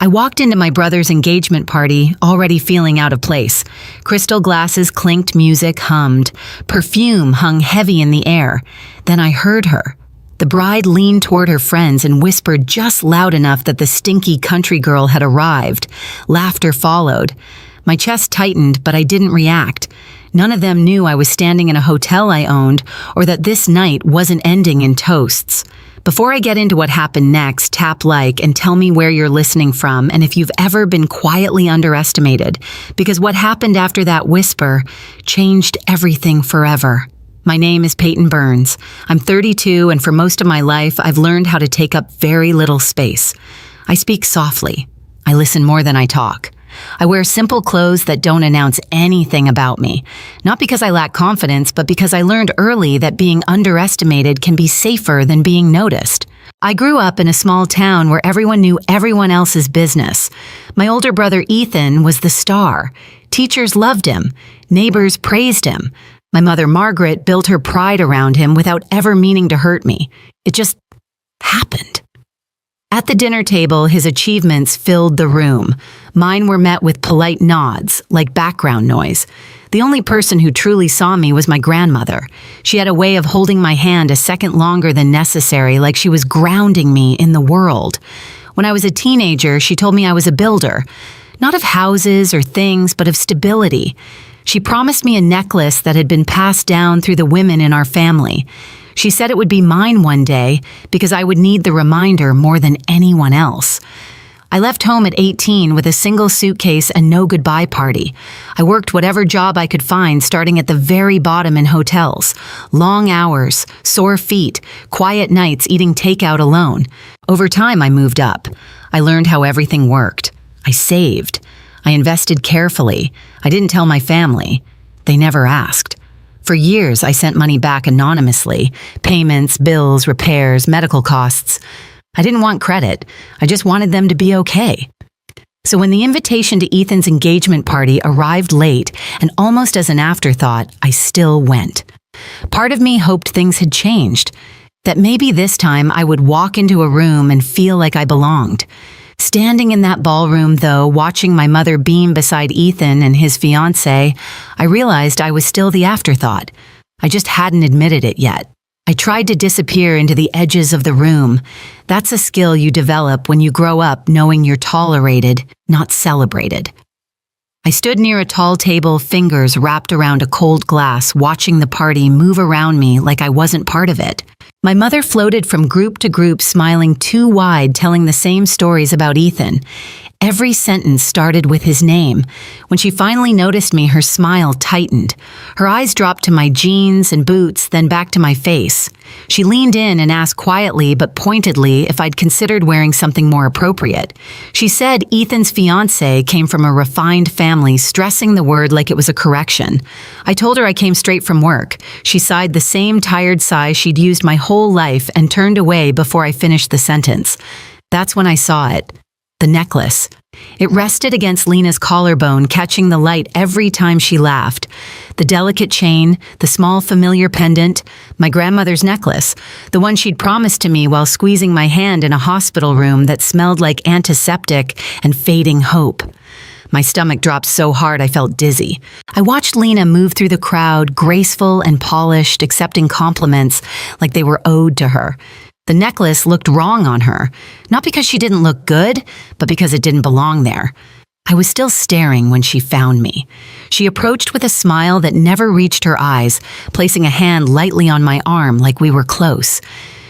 I walked into my brother's engagement party, already feeling out of place. Crystal glasses clinked, music hummed. Perfume hung heavy in the air. Then I heard her. The bride leaned toward her friends and whispered just loud enough that the stinky country girl had arrived. Laughter followed. My chest tightened, but I didn't react. None of them knew I was standing in a hotel I owned, or that this night wasn't ending in toasts. Before I get into what happened next, tap like and tell me where you're listening from and if you've ever been quietly underestimated, because what happened after that whisper changed everything forever. My name is Peyton Burns. I'm 32, and for most of my life, I've learned how to take up very little space. I speak softly. I listen more than I talk. I wear simple clothes that don't announce anything about me, not because I lack confidence, but because I learned early that being underestimated can be safer than being noticed. I grew up in a small town where everyone knew everyone else's business. My older brother Ethan was the star. Teachers loved him. Neighbors praised him. My mother Margaret built her pride around him without ever meaning to hurt me. It just happened. At the dinner table, his achievements filled the room. Mine were met with polite nods, like background noise. The only person who truly saw me was my grandmother. She had a way of holding my hand a second longer than necessary, like she was grounding me in the world. When I was a teenager, she told me I was a builder. Not of houses or things, but of stability. She promised me a necklace that had been passed down through the women in our family. She said it would be mine one day because I would need the reminder more than anyone else. I left home at 18 with a single suitcase and no goodbye party. I worked whatever job I could find, starting at the very bottom in hotels. Long hours, sore feet, quiet nights eating takeout alone. Over time, I moved up. I learned how everything worked. I saved. I invested carefully. I didn't tell my family. They never asked. For years, I sent money back anonymously. Payments, bills, repairs, medical costs. I didn't want credit. I just wanted them to be okay. So when the invitation to Ethan's engagement party arrived late and almost as an afterthought, I still went. Part of me hoped things had changed, that maybe this time I would walk into a room and feel like I belonged. Standing in that ballroom, though, watching my mother beam beside Ethan and his fiancée, I realized I was still the afterthought. I just hadn't admitted it yet. I tried to disappear into the edges of the room. That's a skill you develop when you grow up knowing you're tolerated, not celebrated. I stood near a tall table, fingers wrapped around a cold glass, watching the party move around me like I wasn't part of it. My mother floated from group to group, smiling too wide, telling the same stories about Ethan. Every sentence started with his name. When she finally noticed me, her smile tightened. Her eyes dropped to my jeans and boots, then back to my face. She leaned in and asked quietly but pointedly if I'd considered wearing something more appropriate. She said Ethan's fiancé came from a refined family, stressing the word like it was a correction. I told her I came straight from work. She sighed the same tired sigh she'd used my whole life and turned away before I finished the sentence. That's when I saw it. The necklace. It rested against Lena's collarbone, catching the light every time she laughed. The delicate chain, the small familiar pendant, my grandmother's necklace, the one she'd promised to me while squeezing my hand in a hospital room that smelled like antiseptic and fading hope. My stomach dropped so hard I felt dizzy. I watched Lena move through the crowd, graceful and polished, accepting compliments like they were owed to her. The necklace looked wrong on her, not because she didn't look good, but because it didn't belong there. I was still staring when she found me. She approached with a smile that never reached her eyes, placing a hand lightly on my arm like we were close.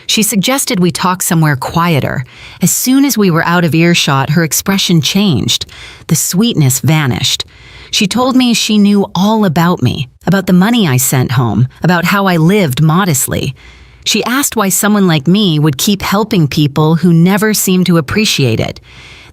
She suggested we talk somewhere quieter. As soon as we were out of earshot, her expression changed. The sweetness vanished. She told me she knew all about me, about the money I sent home, about how I lived modestly. She asked why someone like me would keep helping people who never seemed to appreciate it.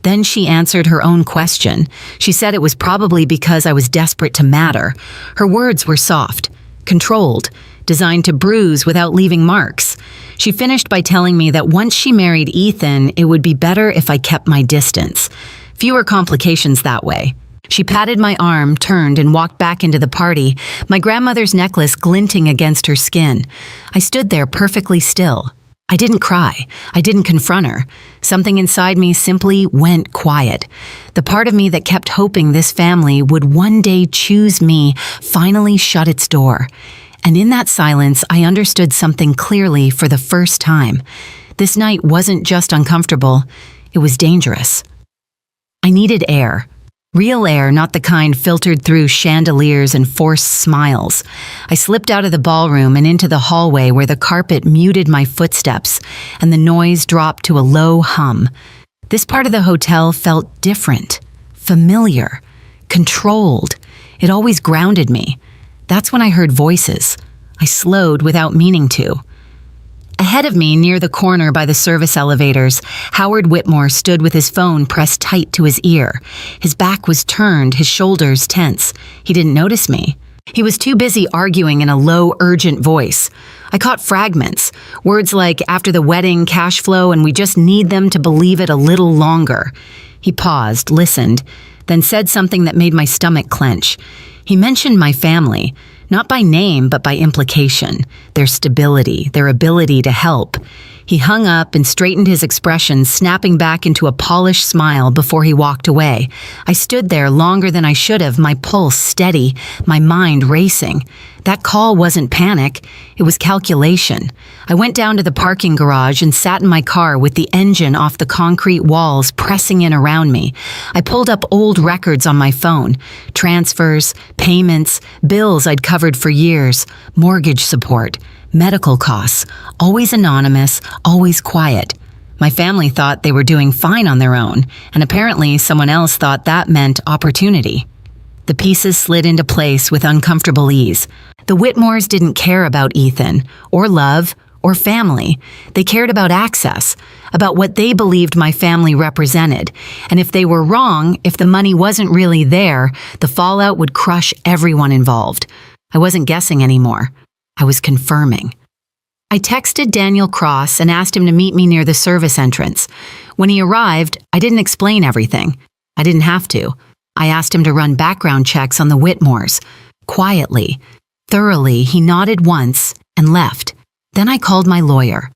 Then she answered her own question. She said it was probably because I was desperate to matter. Her words were soft, controlled, designed to bruise without leaving marks. She finished by telling me that once she married Ethan, it would be better if I kept my distance. Fewer complications that way. She patted my arm, turned, and walked back into the party, my grandmother's necklace glinting against her skin. I stood there perfectly still. I didn't cry. I didn't confront her. Something inside me simply went quiet. The part of me that kept hoping this family would one day choose me finally shut its door. And in that silence, I understood something clearly for the first time. This night wasn't just uncomfortable, it was dangerous. I needed air. Real air, not the kind filtered through chandeliers and forced smiles. I slipped out of the ballroom and into the hallway where the carpet muted my footsteps and the noise dropped to a low hum. This part of the hotel felt different, familiar, controlled. It always grounded me. That's when I heard voices. I slowed without meaning to. Ahead of me, near the corner by the service elevators, Howard Whitmore stood with his phone pressed tight to his ear. His back was turned, his shoulders tense. He didn't notice me. He was too busy arguing in a low, urgent voice. I caught fragments, words like after the wedding, cash flow, and we just need them to believe it a little longer. He paused, listened, then said something that made my stomach clench. He mentioned my family. Not by name, but by implication, their stability, their ability to help. He hung up and straightened his expression, snapping back into a polished smile before he walked away. I stood there longer than I should have, my pulse steady, my mind racing. That call wasn't panic, it was calculation. I went down to the parking garage and sat in my car with the engine off the concrete walls pressing in around me. I pulled up old records on my phone, transfers, payments, bills I'd covered for years, mortgage support, medical costs, always anonymous, always quiet. My family thought they were doing fine on their own, and apparently someone else thought that meant opportunity. The pieces slid into place with uncomfortable ease. The Whitmores didn't care about Ethan, or love, or family. They cared about access, about what they believed my family represented. And if they were wrong, if the money wasn't really there, the fallout would crush everyone involved. I wasn't guessing anymore. I was confirming. I texted Daniel Cross and asked him to meet me near the service entrance. When he arrived, I didn't explain everything. I didn't have to. I asked him to run background checks on the Whitmores. Quietly, thoroughly, he nodded once and left. Then I called my lawyer.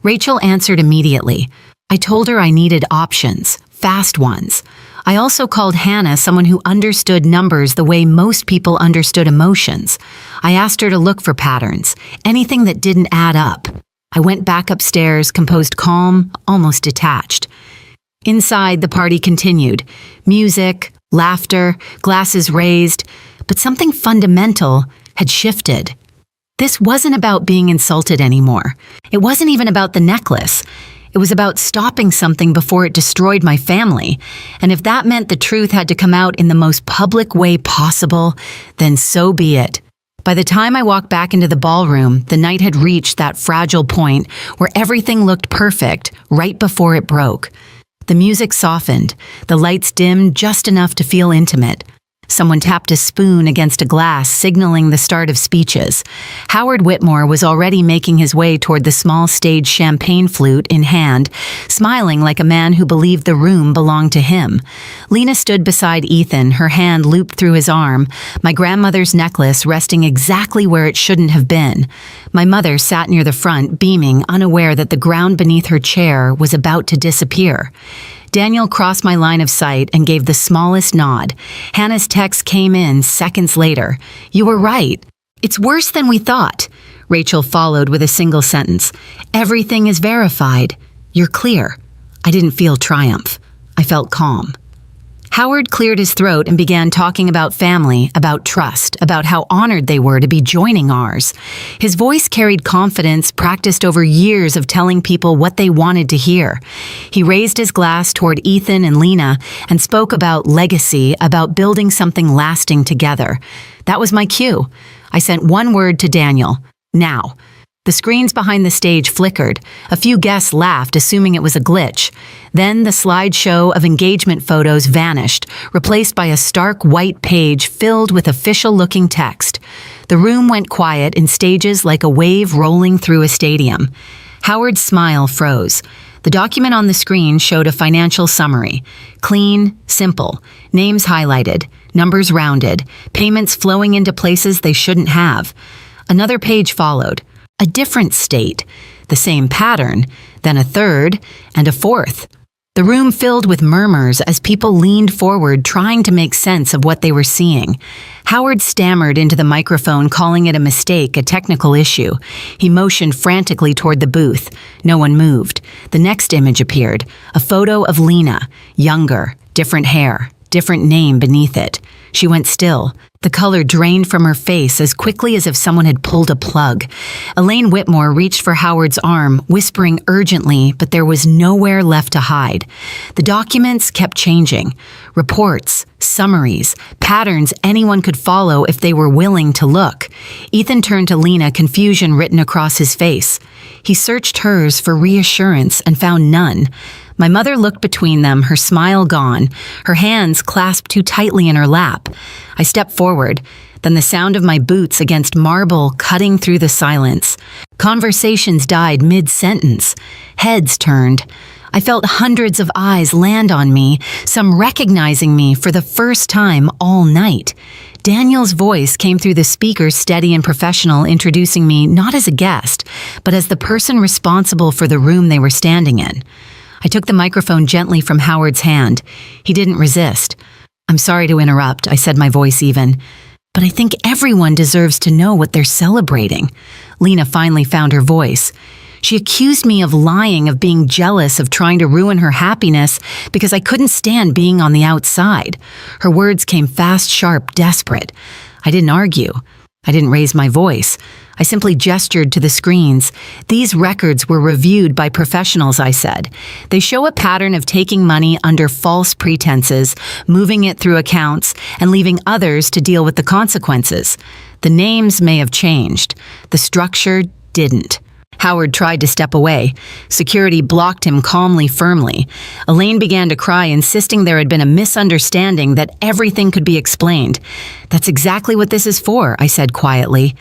Rachel answered immediately. I told her I needed options, fast ones. I also called Hannah, someone who understood numbers the way most people understood emotions. I asked her to look for patterns, anything that didn't add up. I went back upstairs, composed calm, almost detached. Inside, the party continued. Music, laughter, glasses raised, but something fundamental had shifted. This wasn't about being insulted anymore. It wasn't even about the necklace. It was about stopping something before it destroyed my family. And if that meant the truth had to come out in the most public way possible, then so be it. By the time I walked back into the ballroom, the night had reached that fragile point where everything looked perfect right before it broke. The music softened, the lights dimmed just enough to feel intimate. Someone tapped a spoon against a glass, signaling the start of speeches. Howard Whitmore was already making his way toward the small stage champagne flute in hand, smiling like a man who believed the room belonged to him. Lena stood beside Ethan, her hand looped through his arm, my grandmother's necklace resting exactly where it shouldn't have been. My mother sat near the front, beaming, unaware that the ground beneath her chair was about to disappear. Daniel crossed my line of sight and gave the smallest nod. Hannah's text came in seconds later. You were right. It's worse than we thought. Rachel followed with a single sentence. Everything is verified. You're clear. I didn't feel triumph. I felt calm. Howard cleared his throat and began talking about family, about trust, about how honored they were to be joining ours. His voice carried confidence practiced over years of telling people what they wanted to hear. He raised his glass toward Ethan and Lena and spoke about legacy, about building something lasting together. That was my cue. I sent one word to Daniel. Now. The screens behind the stage flickered. A few guests laughed, assuming it was a glitch. Then the slideshow of engagement photos vanished, replaced by a stark white page filled with official-looking text. The room went quiet in stages like a wave rolling through a stadium. Howard's smile froze. The document on the screen showed a financial summary. Clean, simple, names highlighted, numbers rounded, payments flowing into places they shouldn't have. Another page followed. A different state. the same pattern, then a third, and a fourth. The room filled with murmurs as people leaned forward trying to make sense of what they were seeing. Howard stammered into the microphone, calling it a mistake, a technical issue. He motioned frantically toward the booth. No one moved. The next image appeared, a photo of Lena, younger, different hair, different name beneath it. She went still. The color drained from her face as quickly as if someone had pulled a plug. Elaine Whitmore reached for Howard's arm, whispering urgently, but there was nowhere left to hide. The documents kept changing. Reports, summaries, patterns anyone could follow if they were willing to look. Ethan turned to Lena, confusion written across his face. He searched hers for reassurance and found none. My mother looked between them, her smile gone, her hands clasped too tightly in her lap. I stepped forward, then the sound of my boots against marble cutting through the silence. Conversations died mid-sentence. Heads turned. I felt hundreds of eyes land on me, some recognizing me for the first time all night. Daniel's voice came through the speakers, steady and professional, introducing me not as a guest, but as the person responsible for the room they were standing in. I took the microphone gently from Howard's hand. He didn't resist. "I'm sorry to interrupt," I said, my voice even, "but I think everyone deserves to know what they're celebrating." Lena finally found her voice. She accused me of lying, of being jealous, of trying to ruin her happiness because I couldn't stand being on the outside. Her words came fast, sharp, desperate. I didn't argue. I didn't raise my voice. I simply gestured to the screens. "These records were reviewed by professionals," I said. "They show a pattern of taking money under false pretenses, moving it through accounts, and leaving others to deal with the consequences. The names may have changed. The structure didn't." Howard tried to step away. Security blocked him calmly, firmly. Elaine began to cry, insisting there had been a misunderstanding, that everything could be explained. "That's exactly what this is for," I said quietly.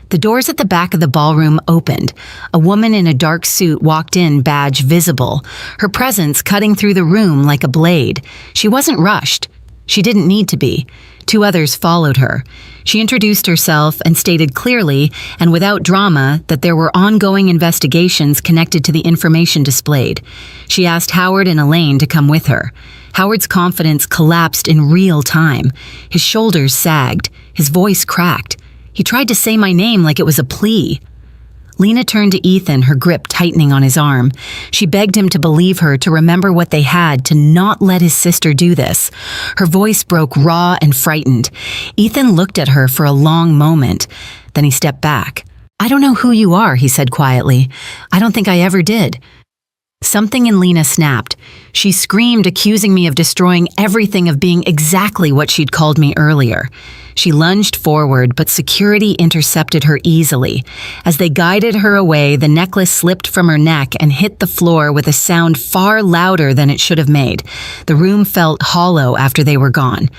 The doors at the back of the ballroom opened. A woman in a dark suit walked in, badge visible, her presence cutting through the room like a blade. She wasn't rushed. She didn't need to be. Two others followed her. She introduced herself and stated clearly and without drama that there were ongoing investigations connected to the information displayed. She asked Howard and Elaine to come with her. Howard's confidence collapsed in real time. His shoulders sagged. His voice cracked. He tried to say my name like it was a plea. Lena turned to Ethan, her grip tightening on his arm. She begged him to believe her, to remember what they had, to not let his sister do this. Her voice broke raw and frightened. Ethan looked at her for a long moment. Then he stepped back. "I don't know who you are," he said quietly. "I don't think I ever did." Something in Lena snapped. She screamed, accusing me of destroying everything, of being exactly what she'd called me earlier. She lunged forward, but security intercepted her easily. As they guided her away, the necklace slipped from her neck and hit the floor with a sound far louder than it should have made. The room felt hollow after they were gone.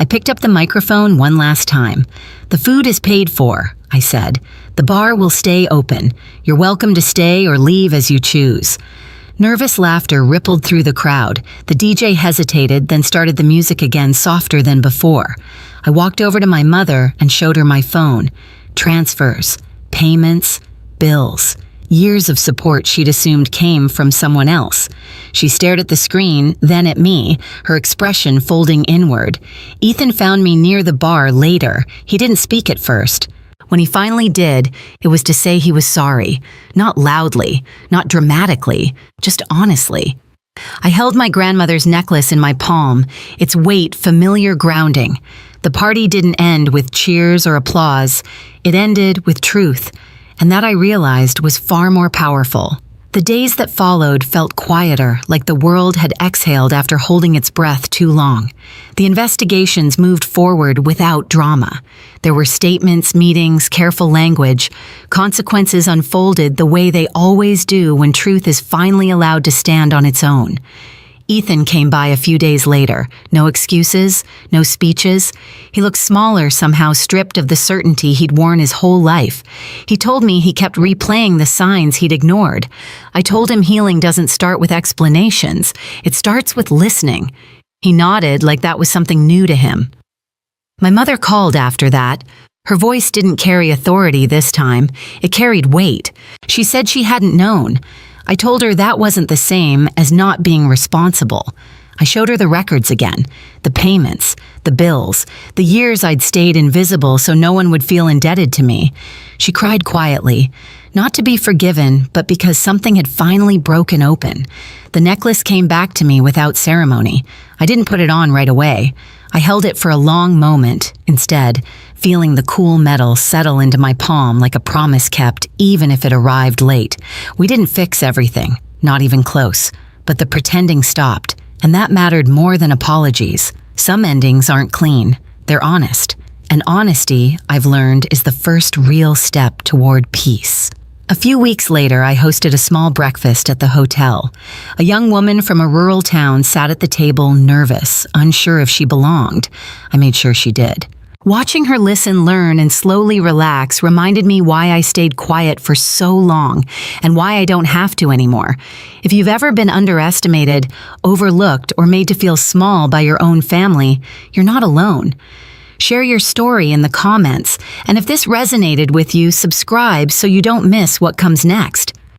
I picked up the microphone one last time. "The food is paid for," I said. "The bar will stay open. You're welcome to stay or leave as you choose." Nervous laughter rippled through the crowd. The DJ hesitated, then started the music again, softer than before. I walked over to my mother and showed her my phone. Transfers, payments, bills. Years of support she'd assumed came from someone else. She stared at the screen, then at me, her expression folding inward. Ethan found me near the bar later. He didn't speak at first. When he finally did, it was to say he was sorry. Not loudly, not dramatically, just honestly. I held my grandmother's necklace in my palm, its weight familiar grounding. The party didn't end with cheers or applause. It ended with truth, and that I realized was far more powerful. The days that followed felt quieter, like the world had exhaled after holding its breath too long. The investigations moved forward without drama. There were statements, meetings, careful language. Consequences unfolded the way they always do when truth is finally allowed to stand on its own. Ethan came by a few days later. No excuses, no speeches. He looked smaller, somehow stripped of the certainty he'd worn his whole life. He told me he kept replaying the signs he'd ignored. I told him healing doesn't start with explanations. It starts with listening. He nodded like that was something new to him. My mother called after that. Her voice didn't carry authority this time. It carried weight. She said she hadn't known. I told her that wasn't the same as not being responsible. I showed her the records again, the payments, the bills, the years I'd stayed invisible so no one would feel indebted to me. She cried quietly, not to be forgiven, but because something had finally broken open. The necklace came back to me without ceremony. I didn't put it on right away. I held it for a long moment, instead, feeling the cool metal settle into my palm like a promise kept, even if it arrived late. We didn't fix everything, not even close, but the pretending stopped, and that mattered more than apologies. Some endings aren't clean, they're honest, and honesty, I've learned, is the first real step toward peace. A few weeks later, I hosted a small breakfast at the hotel. A young woman from a rural town sat at the table, nervous, unsure if she belonged. I made sure she did. Watching her listen, learn, and slowly relax reminded me why I stayed quiet for so long and why I don't have to anymore. If you've ever been underestimated, overlooked, or made to feel small by your own family, you're not alone. Share your story in the comments, and if this resonated with you, subscribe so you don't miss what comes next.